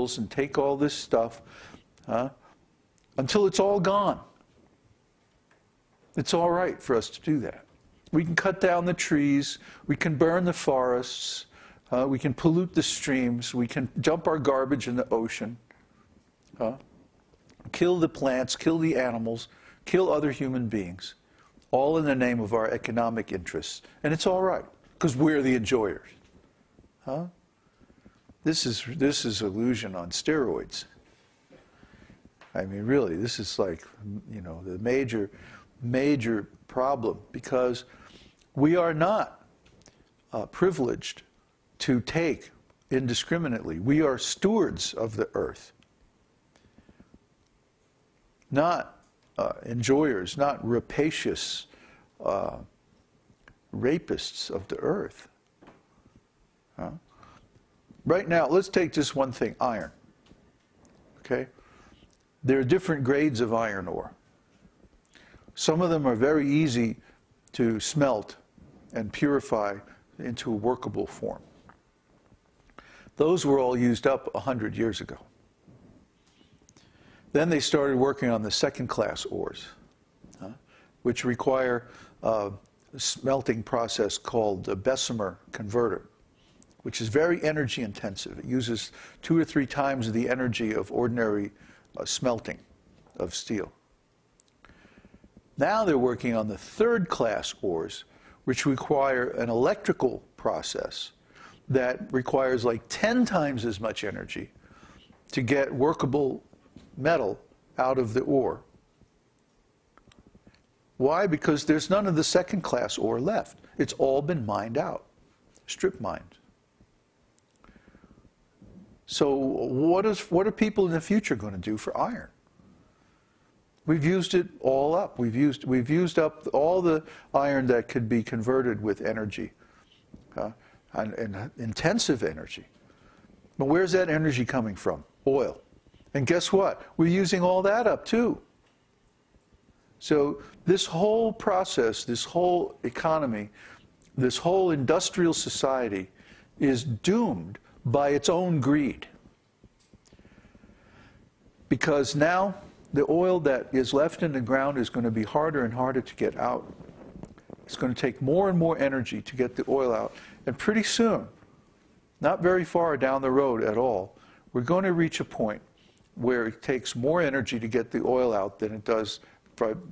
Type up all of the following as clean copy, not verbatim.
minerals and take all this stuff until it's all gone. It's all right for us to do that. We can cut down the trees, we can burn the forests, we can pollute the streams, we can dump our garbage in the ocean, kill the plants, kill the animals, kill other human beings, all in the name of our economic interests. And it's all right, because we're the enjoyers. This is illusion on steroids. I mean, really, this is like, you know, the major problem, because we are not privileged to take indiscriminately. We are stewards of the earth, not enjoyers, not rapacious rapists of the earth. Right now, let's take just one thing, iron. Okay? There are different grades of iron ore. Some of them are very easy to smelt and purify into a workable form. Those were all used up 100 years ago. Then they started working on the second-class ores, which require a smelting process called a Bessemer converter, which is very energy intensive. It uses 2 or 3 times the energy of ordinary smelting of steel. Now they're working on the third-class ores, which require an electrical process that requires like 10 times as much energy to get workable metal out of the ore. Why? Because there's none of the second-class ore left. It's all been mined out, strip mined. So what are people in the future going to do for iron? We've used it all up. We've used up all the iron that could be converted with energy, and intensive energy. But where's that energy coming from? Oil. And guess what? We're using all that up too. So this whole process, this whole economy, this whole industrial society is doomed by its own greed. Because now the oil that is left in the ground is going to be harder and harder to get out. It's going to take more and more energy to get the oil out. And pretty soon, not very far down the road at all, we're going to reach a point where it takes more energy to get the oil out than it does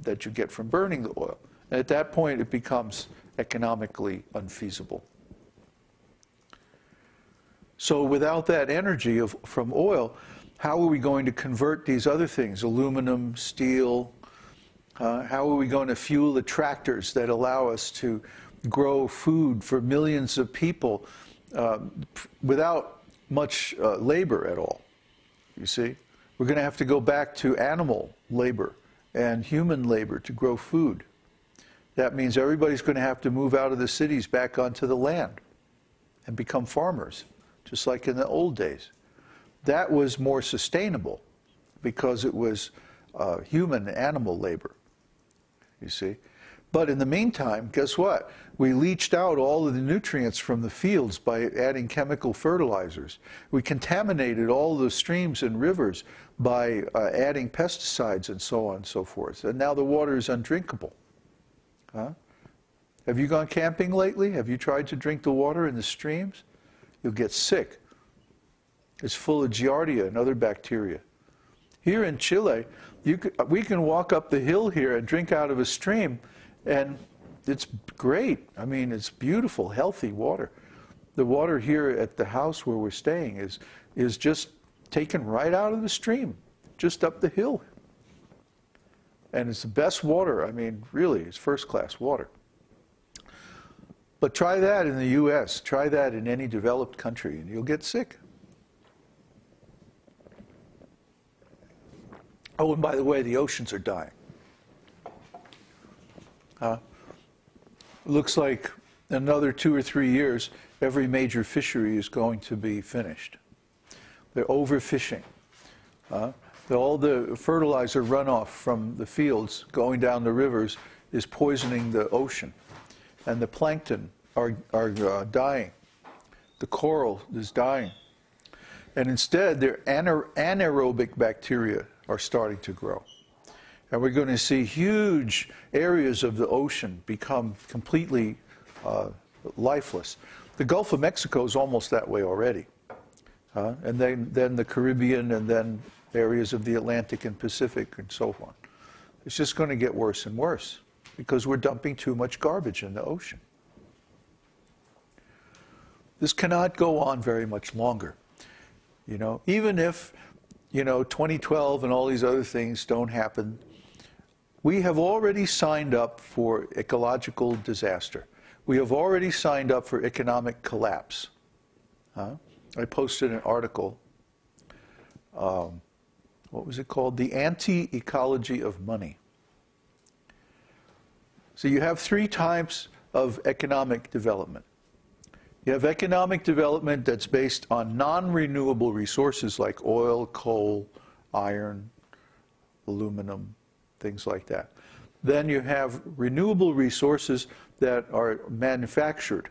that you get from burning the oil. And at that point, it becomes economically unfeasible. So without that energy from oil, how are we going to convert these other things, aluminum, steel? How are we going to fuel the tractors that allow us to grow food for millions of people without much labor at all? You see? We're going to have to go back to animal labor and human labor to grow food. That means everybody's going to have to move out of the cities back onto the land and become farmers, just like in the old days. That was more sustainable because it was human and animal labor, you see. But in the meantime, guess what? We leached out all of the nutrients from the fields by adding chemical fertilizers. We contaminated all the streams and rivers by adding pesticides and so on and so forth. And now the water is undrinkable. Have you gone camping lately? Have you tried to drink the water in the streams? You'll get sick. It's full of giardia and other bacteria. Here in Chile, we can walk up the hill here and drink out of a stream, and it's great. I mean, it's beautiful, healthy water. The water here at the house where we're staying is just taken right out of the stream, just up the hill. And it's the best water. I mean, really, it's first-class water. But try that in the U.S. Try that in any developed country, and you'll get sick. Oh, and by the way, the oceans are dying. Looks like in another 2 or 3 years, every major fishery is going to be finished. They're overfishing. All the fertilizer runoff from the fields going down the rivers is poisoning the ocean. And the plankton are dying. The coral is dying. And instead, their anaerobic bacteria are starting to grow. And we're going to see huge areas of the ocean become completely lifeless. The Gulf of Mexico is almost that way already. And then the Caribbean, and then areas of the Atlantic and Pacific and so on. It's just going to get worse and worse because we're dumping too much garbage in the ocean. This cannot go on very much longer. You know, even if, 2012 and all these other things don't happen, we have already signed up for ecological disaster. We have already signed up for economic collapse. I posted an article, what was it called? The Anti-Ecology of Money. So you have three types of economic development. You have economic development that's based on non-renewable resources like oil, coal, iron, aluminum, things like that. Then you have renewable resources that are manufactured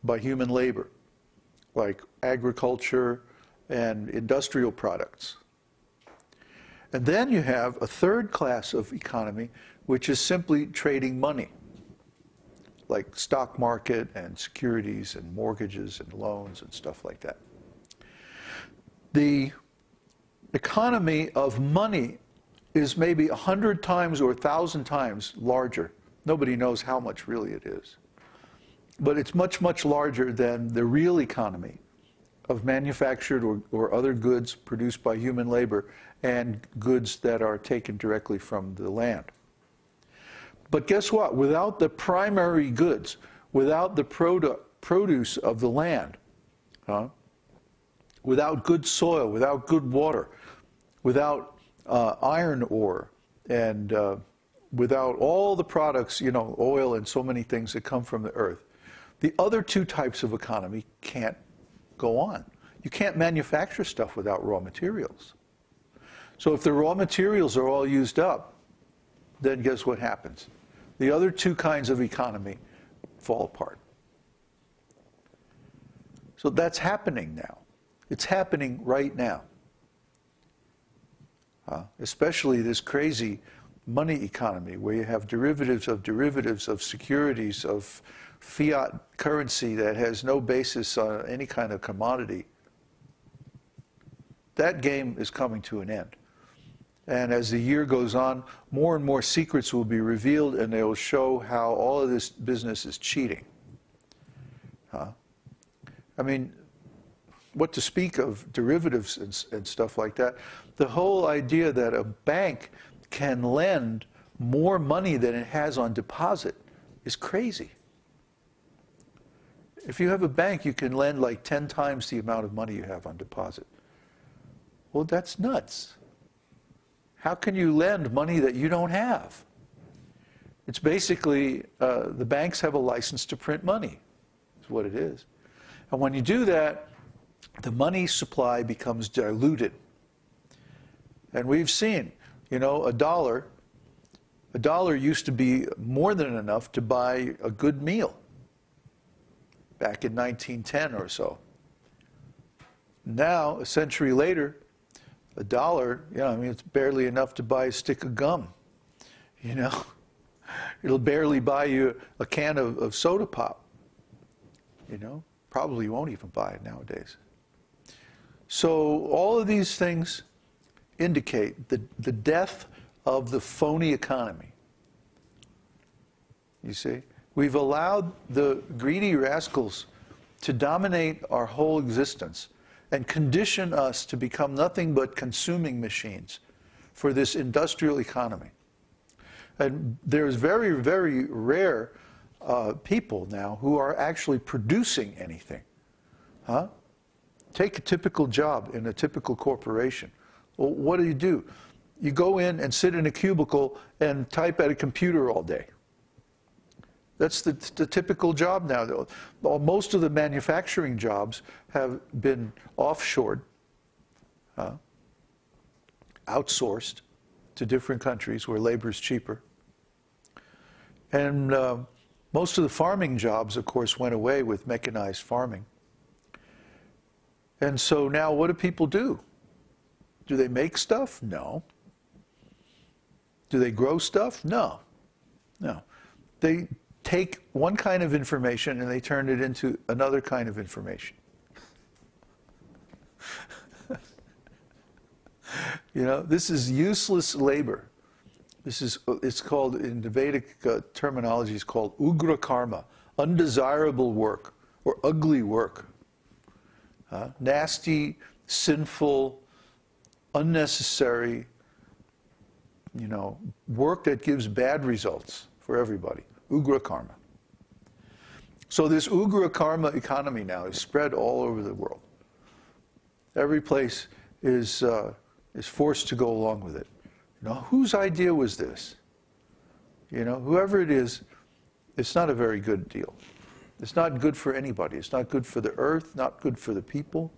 by human labor, like agriculture and industrial products. And then you have a third class of economy, which is simply trading money, like stock market and securities and mortgages and loans and stuff like that. The economy of money is maybe 100 times or 1,000 times larger. Nobody knows how much really it is. But it's much, much larger than the real economy of manufactured or other goods produced by human labor and goods that are taken directly from the land. But guess what? Without the primary goods, without the produce of the land, without good soil, without good water, without iron ore, and without all the products, oil and so many things that come from the earth, the other two types of economy can't go on. You can't manufacture stuff without raw materials. So if the raw materials are all used up, then guess what happens? The other two kinds of economy fall apart. So that's happening now. It's happening right now. Especially this crazy money economy where you have derivatives of securities, of fiat currency that has no basis on any kind of commodity. That game is coming to an end. And as the year goes on, more and more secrets will be revealed, and they will show how all of this business is cheating. I mean, what to speak of derivatives and stuff like that. The whole idea that a bank can lend more money than it has on deposit is crazy. If you have a bank, you can lend like 10 times the amount of money you have on deposit. Well, that's nuts. How can you lend money that you don't have? It's basically, the banks have a license to print money, is what it is. And when you do that, the money supply becomes diluted. And we've seen, a dollar used to be more than enough to buy a good meal back in 1910 or so. Now, a century later, a dollar, it's barely enough to buy a stick of gum, It'll barely buy you a can of soda pop, Probably won't even buy it nowadays. So all of these things indicate the death of the phony economy. You see? We've allowed the greedy rascals to dominate our whole existence and condition us to become nothing but consuming machines for this industrial economy. And there's very, very rare people now who are actually producing anything. Take a typical job in a typical corporation. Well, what do? You go in and sit in a cubicle and type at a computer all day. That's the typical job now. Most of the manufacturing jobs have been offshored, outsourced to different countries where labor is cheaper. And most of the farming jobs, of course, went away with mechanized farming. And so now what do people do? Do they make stuff? No. Do they grow stuff? No. No. They take one kind of information and they turn it into another kind of information. You know, this is useless labor. It's called, in the Vedic terminology, it's called ugra karma, undesirable work or ugly work. Nasty, sinful, unnecessary, you know, work that gives bad results for everybody. Ugra karma. So this ugra karma economy now is spread all over the world. Every place is forced to go along with it. You know, whose idea was this? You know, whoever it is, it's not a very good deal. It's not good for anybody. It's not good for the earth, not good for the people.